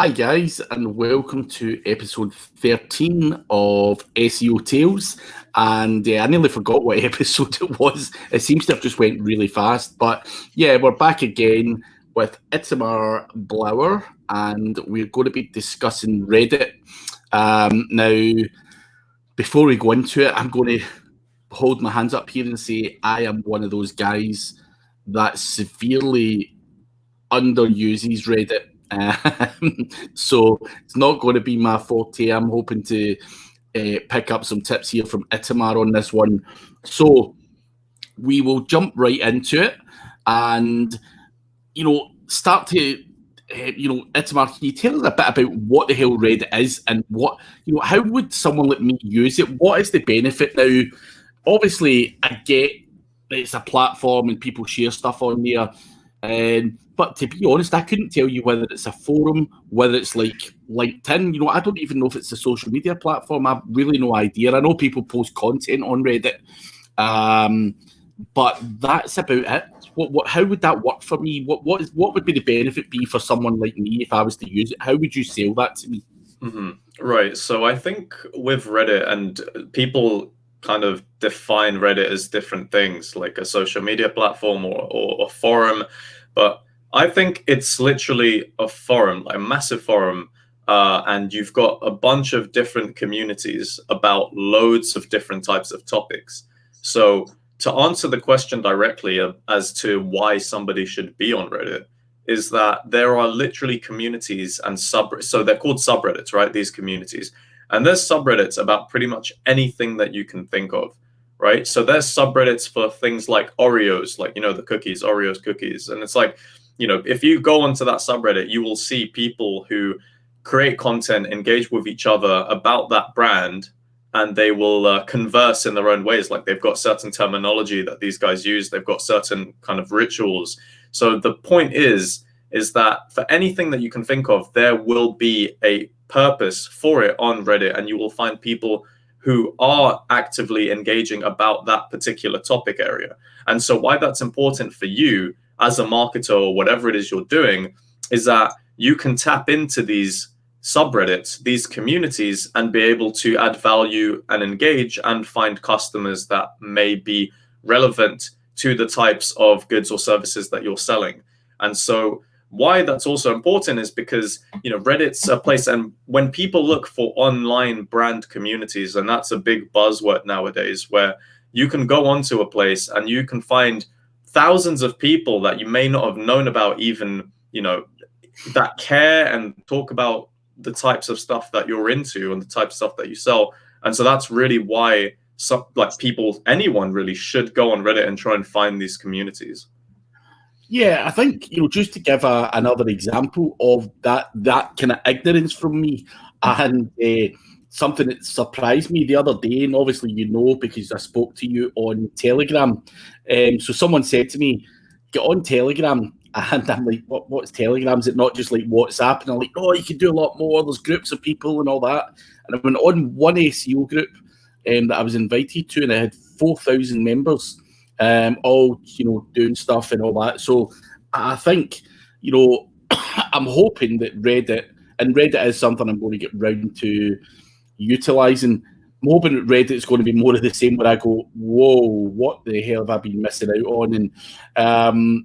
Hi guys, and welcome to episode 13 of SEO Tales. And I nearly forgot what episode it was. It seems to have just went really fast. But yeah, we're back again with Itamar Blauer, and we're going to be discussing Reddit. Now, before we go into it, I'm going to hold my hands up here and say I am one of those guys that severely underuses Reddit. So it's not going to be my forte. I'm hoping to pick up some tips here from Itamar on this one. So we will jump right into it and, start to, Itamar, can you tell us a bit about what the hell Reddit is and what, how would someone like me use it? What is the benefit? Now, obviously, I get that it's a platform and people share stuff on there. But to be honest, I couldn't tell you whether it's a forum, whether it's like LinkedIn. I don't even know if it's a social media platform. I've really no idea. I know people post content on Reddit, but that's about it. How would that work for me? What would be the benefit be for someone like me if I was to use it? How would you sell that to me? Mm-hmm. Right. So I think with Reddit, and people kind of define Reddit as different things, like a social media platform or a forum, but I think it's literally a forum, like a massive forum, and you've got a bunch of different communities about loads of different types of topics. So to answer the question directly as to why somebody should be on Reddit, is that there are literally communities and so they're called subreddits, right? These communities. And there's subreddits about pretty much anything that you can think of, right? So there's subreddits for things like Oreos, like, the cookies, Oreos cookies. And it's like, if you go onto that subreddit, you will see people who create content, engage with each other about that brand, and they will converse in their own ways. Like they've got certain terminology that these guys use. They've got certain kind of rituals. So the point is that for anything that you can think of, there will be a purpose for it on Reddit, and you will find people who are actively engaging about that particular topic area. And so why that's important for you as a marketer or whatever it is you're doing is that you can tap into these subreddits, these communities, and be able to add value and engage and find customers that may be relevant to the types of goods or services that you're selling. And so why that's also important is because, Reddit's a place, and when people look for online brand communities, and that's a big buzzword nowadays, where you can go onto a place and you can find thousands of people that you may not have known about even, that care and talk about the types of stuff that you're into and the type of stuff that you sell. And so that's really why anyone really should go on Reddit and try and find these communities. Yeah, I think, just to give another example of that kind of ignorance from me, and something that surprised me the other day, and obviously because I spoke to you on Telegram. So someone said to me, get on Telegram, and I'm like, what's Telegram? Is it not just like WhatsApp? And I'm like, oh, you can do a lot more. There's groups of people and all that. And I went on one SEO group that I was invited to, and I had 4,000 members. All doing stuff and all that. So I think I'm hoping that Reddit is something I'm going to get round to utilizing. I'm hoping that Reddit's going to be more of the same, where I go, whoa, what the hell have I been missing out on? And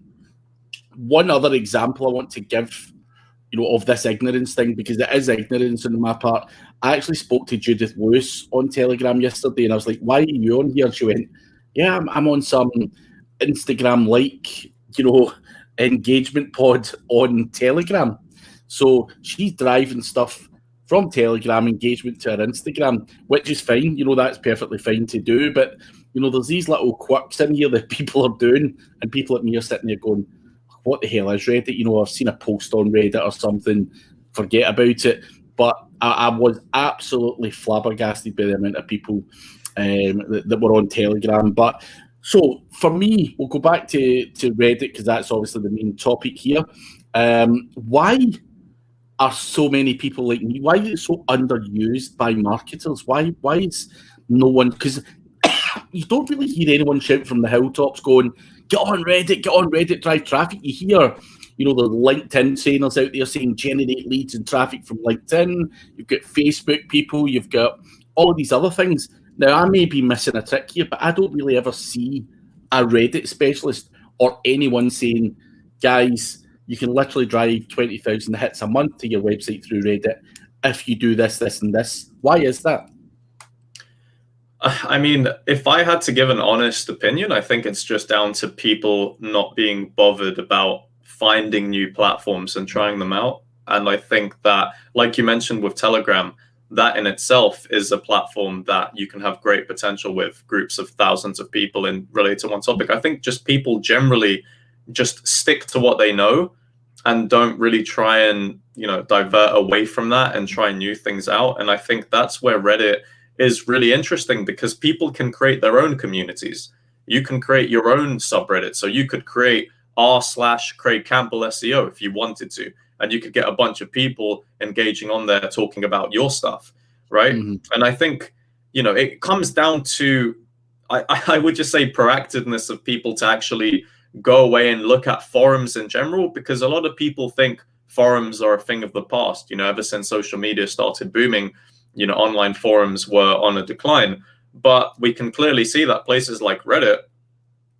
one other example I want to give of this ignorance thing, because it is ignorance on my part. I actually spoke to Judith Lewis on Telegram yesterday, and I was like, why are you on here? She went, yeah, I'm on some Instagram engagement pod on Telegram. So she's driving stuff from Telegram engagement to her Instagram, which is fine. That's perfectly fine to do. But, there's these little quirks in here that people are doing, and people like me are sitting there going, what the hell is Reddit? I've seen a post on Reddit or something, forget about it. But I was absolutely flabbergasted by the amount of people that were on Telegram. But so for me, we'll go back to Reddit, because that's obviously the main topic here. Why are so many people like me? Why is it so underused by marketers? Why is no one? Because you don't really hear anyone shout from the hilltops going, get on Reddit, drive traffic. You hear the LinkedIn trainers out there saying generate leads and traffic from LinkedIn. You've got Facebook people. You've got all these other things. Now, I may be missing a trick here, but I don't really ever see a Reddit specialist or anyone saying, guys, you can literally drive 20,000 hits a month to your website through Reddit if you do this, this, and this. Why is that? I mean, if I had to give an honest opinion, I think it's just down to people not being bothered about finding new platforms and trying them out. And I think that, like you mentioned with Telegram, that in itself is a platform that you can have great potential with groups of thousands of people in related to one topic. I think just people generally just stick to what they know and don't really try and, divert away from that and try new things out. And I think that's where Reddit is really interesting, because people can create their own communities. You can create your own subreddit. So you could create r/Craig Campbell SEO if you wanted to, and you could get a bunch of people engaging on there talking about your stuff, right? Mm-hmm. And I think, it comes down to, I would just say, proactiveness of people to actually go away and look at forums in general, because a lot of people think forums are a thing of the past. Ever since social media started booming, online forums were on a decline. But we can clearly see that places like Reddit,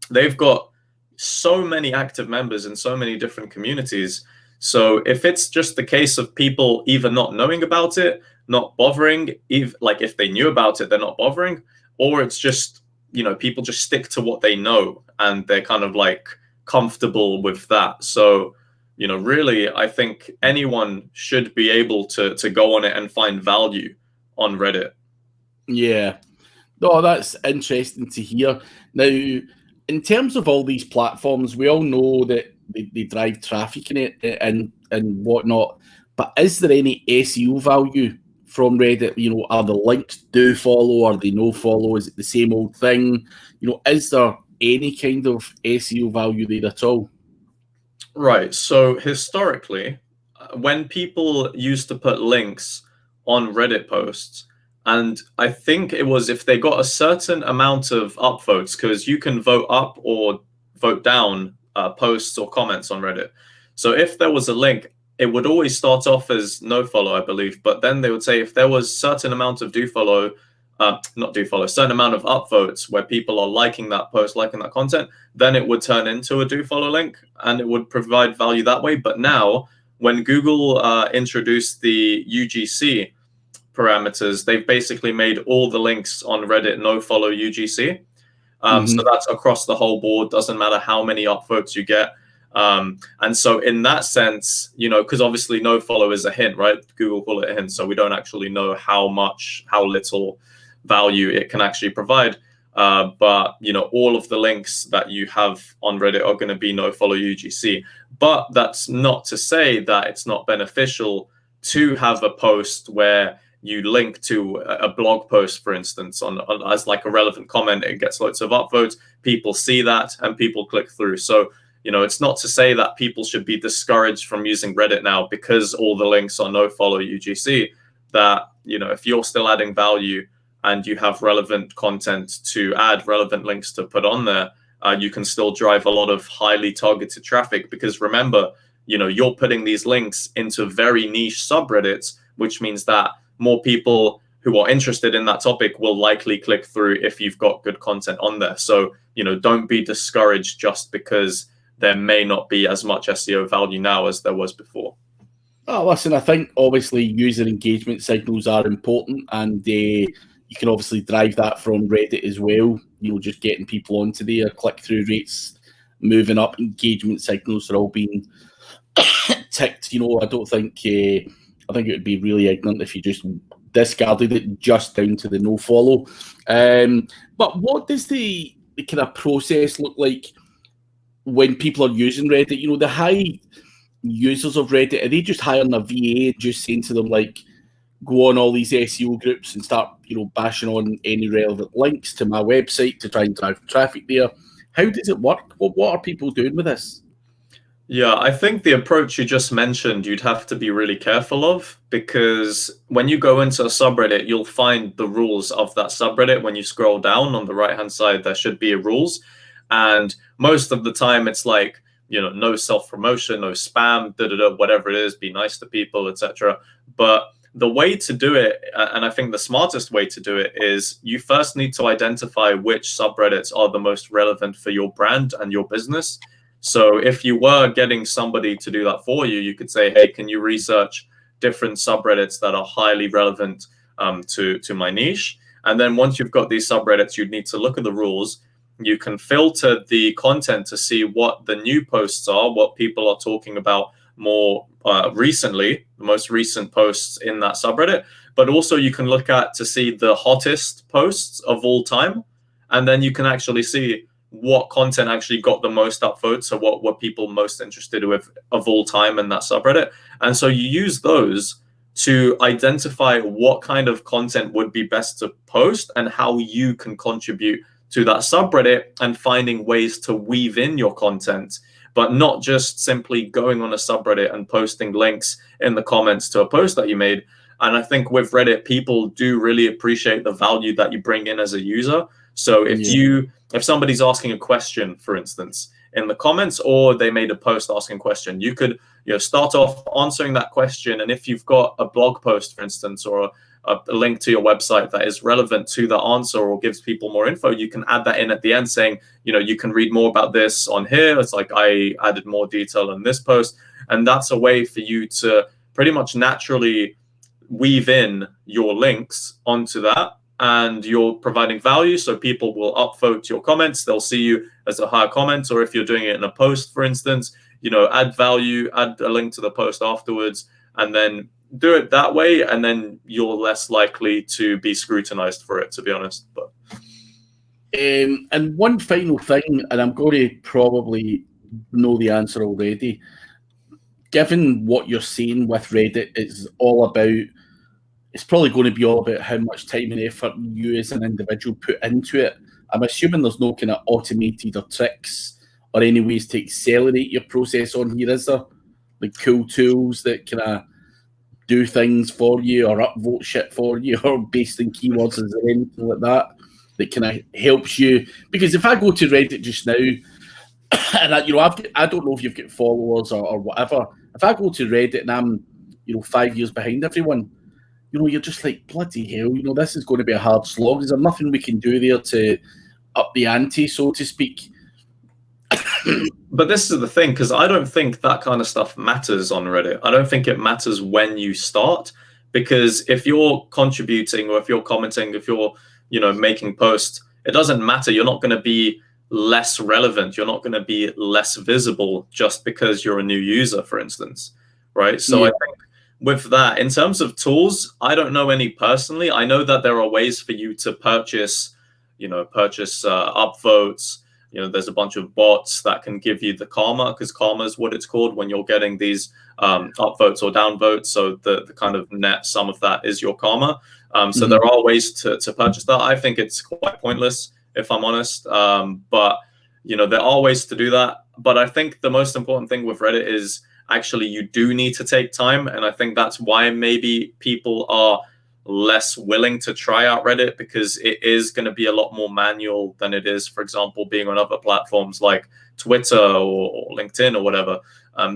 they've got so many active members in so many different communities. So if it's just the case of people either not knowing about it, not bothering, if they knew about it, they're not bothering, or it's just, people just stick to what they know and they're kind of like comfortable with that. So, really, I think anyone should be able to go on it and find value on Reddit. Yeah. No, that's interesting to hear. Now, in terms of all these platforms, we all know that they drive traffic in it and whatnot, but is there any SEO value from Reddit? Are the links do follow? Are they no follow? Is it the same old thing? Is there any kind of SEO value there at all? Right. So historically, when people used to put links on Reddit posts, and I think it was if they got a certain amount of upvotes, because you can vote up or vote down posts or comments on Reddit. So if there was a link, it would always start off as no follow, I believe. But then they would say if there was certain amount of certain amount of upvotes where people are liking that post, liking that content, then it would turn into a do follow link and it would provide value that way. But now, when Google introduced the UGC parameters, they've basically made all the links on Reddit no follow UGC. So that's across the whole board, doesn't matter how many upvotes you get. And so in that sense, because obviously no follow is a hint, right? Google call it a hint. So we don't actually know how little value it can actually provide. But all of the links that you have on Reddit are going to be no follow UGC. But that's not to say that it's not beneficial to have a post where you link to a blog post, for instance, as like a relevant comment. It gets loads of upvotes. People see that and people click through. So, it's not to say that people should be discouraged from using Reddit now because all the links are no follow UGC. That, if you're still adding value and you have relevant content to add, relevant links to put on there, you can still drive a lot of highly targeted traffic. Because remember, you're putting these links into very niche subreddits, which means that more people who are interested in that topic will likely click through if you've got good content on there. So, don't be discouraged just because there may not be as much SEO value now as there was before. Oh, listen, I think obviously user engagement signals are important, and you can obviously drive that from Reddit as well. Just getting people onto there, click-through rates moving up, engagement signals are all being ticked. I don't think I think it would be really ignorant if you just discarded it just down to the no follow. But what does the kind of process look like when people are using Reddit? The high users of Reddit, are they just hiring a VA, just saying to them, like, go on all these SEO groups and start, bashing on any relevant links to my website to try and drive traffic there? How does it work? What are people doing with this? Yeah, I think the approach you just mentioned, you'd have to be really careful of, because when you go into a subreddit, you'll find the rules of that subreddit. When you scroll down on the right-hand side, there should be rules. And most of the time it's like no self-promotion, no spam, whatever it is, be nice to people, etc. But the way to do it, and I think the smartest way to do it, is you first need to identify which subreddits are the most relevant for your brand and your business. So if you were getting somebody to do that for you, you could say, hey, can you research different subreddits that are highly relevant to my niche? And then once you've got these subreddits, you'd need to look at the rules. You can filter the content to see what the new posts are, what people are talking about more recently, the most recent posts in that subreddit. But also you can look at to see the hottest posts of all time. And then you can actually see what content actually got the most upvotes. So what were people most interested with of all time in that subreddit. And so you use those to identify what kind of content would be best to post and how you can contribute to that subreddit, and finding ways to weave in your content, but not just simply going on a subreddit and posting links in the comments to a post that you made. And I think with Reddit, people do really appreciate the value that you bring in as a user. So if somebody's asking a question, for instance, in the comments, or they made a post asking a question, you could start off answering that question. And if you've got a blog post, for instance, or a link to your website that is relevant to the answer or gives people more info, you can add that in at the end saying, you can read more about this on here. It's like I added more detail in this post. And that's a way for you to pretty much naturally weave in your links onto that. And you're providing value, so people will upvote your comments. They'll see you as a higher comment. Or if you're doing it in a post, for instance, add value, add a link to the post afterwards, and then do it that way, and then you're less likely to be scrutinized for it, to be honest. But and one final thing, and I'm going to probably know the answer already. Given what you're saying with Reddit, it's probably going to be all about how much time and effort you as an individual put into it. I'm assuming there's no kind of automated or tricks or any ways to accelerate your process on here, is there? Like cool tools that kind of do things for you or upvote shit for you, or based in keywords? Is there anything like that kind of helps you? Because if I go to Reddit just now, and I don't know if you've got followers or whatever. If I go to Reddit and I'm 5 years behind everyone, you're just like, bloody hell, this is going to be a hard slog. Is there nothing we can do there to up the ante, so to speak? But this is the thing, because I don't think that kind of stuff matters on Reddit. I don't think it matters when you start, because if you're contributing or if you're commenting, if you're, making posts, it doesn't matter. You're not going to be less relevant. You're not going to be less visible just because you're a new user, for instance, right? So I think with that, in terms of tools, I don't know any personally. I know that there are ways for you to purchase upvotes. There's a bunch of bots that can give you the karma, because karma is what it's called when you're getting these upvotes or downvotes. So the kind of net sum of that is your karma. So there are ways to purchase that. I think it's quite pointless, if I'm honest. But there are ways to do that. But I think the most important thing with Reddit is actually you do need to take time. And I think that's why maybe people are less willing to try out Reddit, because it is going to be a lot more manual than it is, for example, being on other platforms like Twitter or LinkedIn or whatever.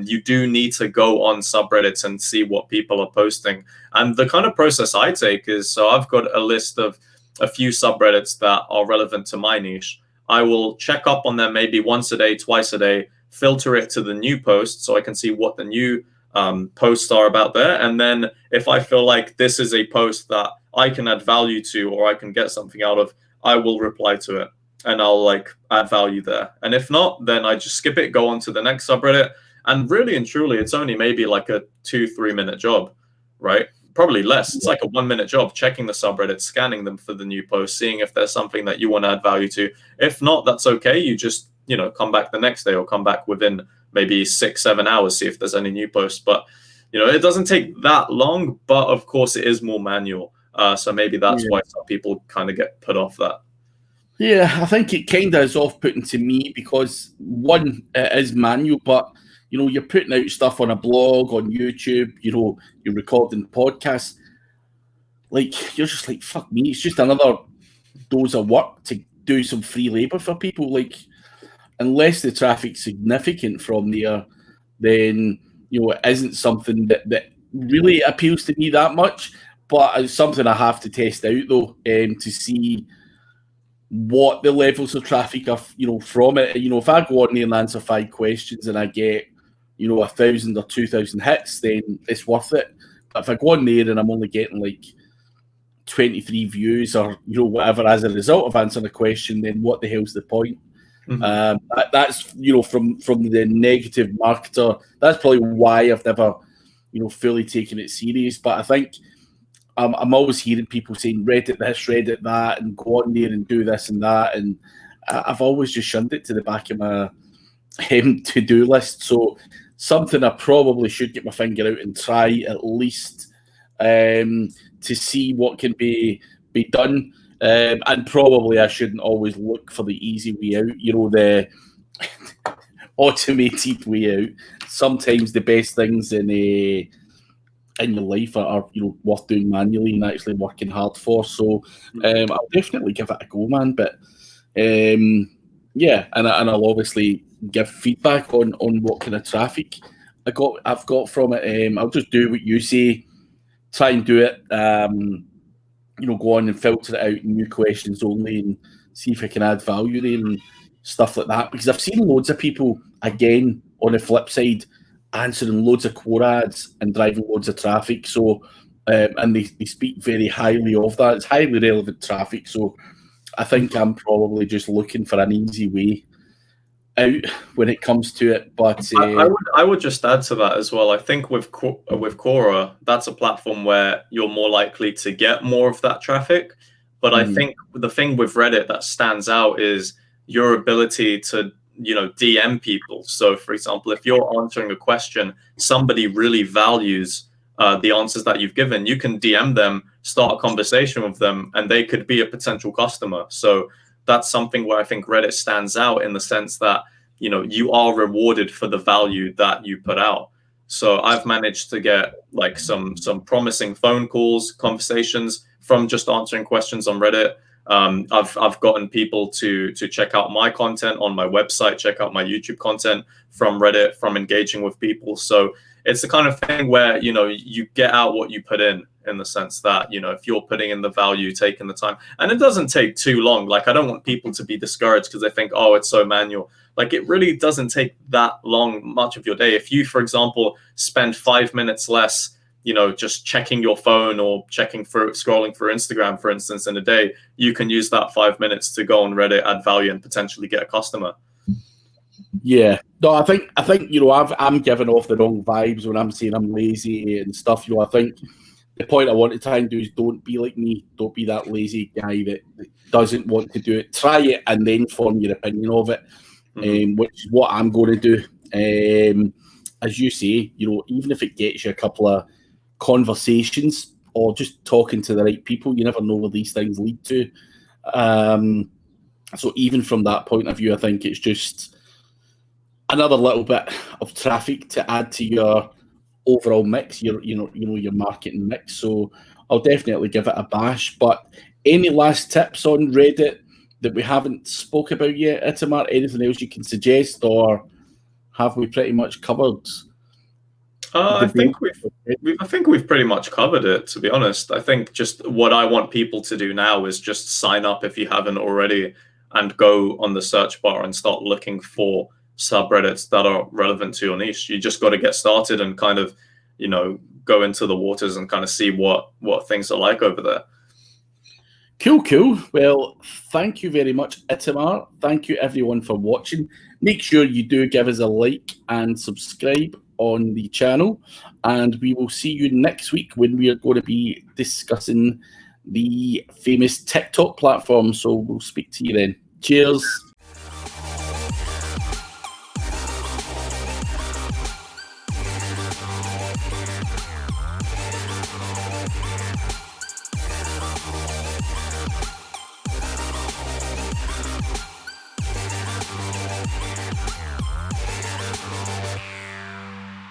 You do need to go on subreddits and see what people are posting. And the kind of process I take is, so I've got a list of a few subreddits that are relevant to my niche. I will check up on them maybe once a day, twice a day, filter it to the new posts so I can see what the new posts are about there. And then if I feel like this is a post that I can add value to, or I can get something out of, I will reply to it and I'll add value there. And if not, then I just skip it, go on to the next subreddit. And really and truly, it's only maybe like a 2-3 minute job, right? Probably less. It's like a 1 minute job, checking the subreddit, scanning them for the new post, seeing if there's something that you want to add value to. If not, that's okay. You just, come back the next day, or come back within maybe 6-7 hours, see if there's any new posts. But it doesn't take that long, but of course it is more manual. So maybe that's why some people kind of get put off that. Yeah, I think it kind of is off-putting to me, because one, it is manual, but you're putting out stuff on a blog, on YouTube, you're recording podcasts. Like, you're just like, fuck me, it's just another dose of work to do some free labor for people. Like, unless the traffic's significant from there, then it isn't something that really appeals to me that much. But it's something I have to test out though, to see what the levels of traffic are, from it. If I go on there and answer 5 questions and I get, 1,000 or 2,000 hits, then it's worth it. But if I go on there and I'm only getting like 23 views or whatever as a result of answering a question, then what the hell's the point? That's from the negative marketer. That's probably why I've never fully taken it serious. But I think I'm always hearing people saying Reddit this, Reddit that, and go on there and do this and that, and I've always just shunned it to the back of my to-do list. So something I probably should get my finger out and try at least, to see what can be done. And probably I shouldn't always look for the easy way out, the automated way out. Sometimes the best things in your life are worth doing manually and actually working hard for. So I'll definitely give it a go, man. But yeah, and I'll obviously give feedback on what kind of traffic I've got from it. I'll just do what you say, try and do it. Go on and filter it out, new questions only, and see if I can add value there and stuff like that. Because I've seen loads of people, again, on the flip side, answering loads of core ads and driving loads of traffic. So, and they speak very highly of that. It's highly relevant traffic. So I think I'm probably just looking for an easy way out when it comes to it. But I would just add to that as well. I think with Quora, that's a platform where you're more likely to get more of that traffic. But I think the thing with Reddit that stands out is your ability to DM people. So for example, if you're answering a question, somebody really values the answers that you've given, you can DM them, start a conversation with them, and they could be a potential customer. So that's something where I think Reddit stands out in the sense that you are rewarded for the value that you put out. So I've managed to get like some promising phone calls, conversations from just answering questions on Reddit. I've gotten people to check out my content on my website, check out my YouTube content from Reddit, from engaging with people. So it's the kind of thing where you get out what you put in the sense that if you're putting in the value, taking the time, and it doesn't take too long. Like, I don't want people to be discouraged because they think, oh, it's so manual. Like, it really doesn't take that much of your day. If you, for example, spend 5 minutes less just checking your phone or scrolling through Instagram, for instance, in a day, you can use that 5 minutes to go on Reddit, add value, and potentially get a customer. Yeah, no, I think I'm giving off the wrong vibes when I'm saying I'm lazy and stuff. I think the point I want to try and do is don't be like me. Don't be that lazy guy that doesn't want to do it. Try it and then form your opinion of it, which is what I'm going to do. As you say, even if it gets you a couple of conversations or just talking to the right people, you never know where these things lead to. So even from that point of view, I think it's just another little bit of traffic to add to your overall mix, your marketing mix. So I'll definitely give it a bash. But any last tips on Reddit that we haven't spoke about yet, Itamar? Anything else you can suggest, or have we pretty much covered? I think we've pretty much covered it, to be honest. I think just what I want people to do now is just sign up if you haven't already and go on the search bar and start looking for subreddits that are relevant to your niche. You just got to get started and kind of, go into the waters and kind of see what things are like over there. Cool. Well, thank you very much, Itamar. Thank you, everyone, for watching. Make sure you do give us a like and subscribe on the channel, and we will see you next week when we are going to be discussing the famous TikTok platform. So we'll speak to you then. Cheers.